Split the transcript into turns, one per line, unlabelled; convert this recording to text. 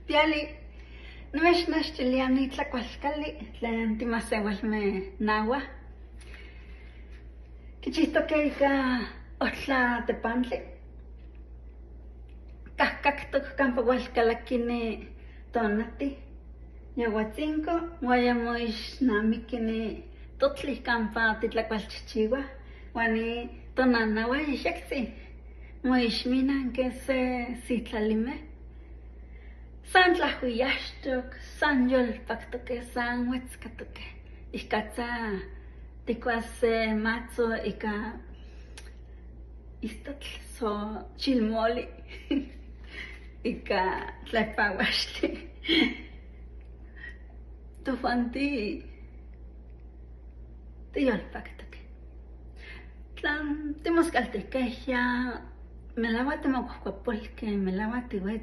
Piali, nuex naxtiliani tlakualkali, tlen timasewalme nawa. Kichihtoke ika ohtla tepantli. Kahkaktok kampa ualkalakini tonati. Yahuatzinko, waya moixnamikini totli kampa titlakualchichiwa. Wani tonanawa ixeksi. Moixminanke se sitlalime. San tlahuiyaxtok, san yolpaktoke, san wetzkatoke. Ihkatza tikuas se matzo ika istotl so chilmoli ika tlapawaxtli. Tofanti tiyolpaktoke. Tlan timoskaltihkeh ya melawa timokuahkuapolkeh, melawa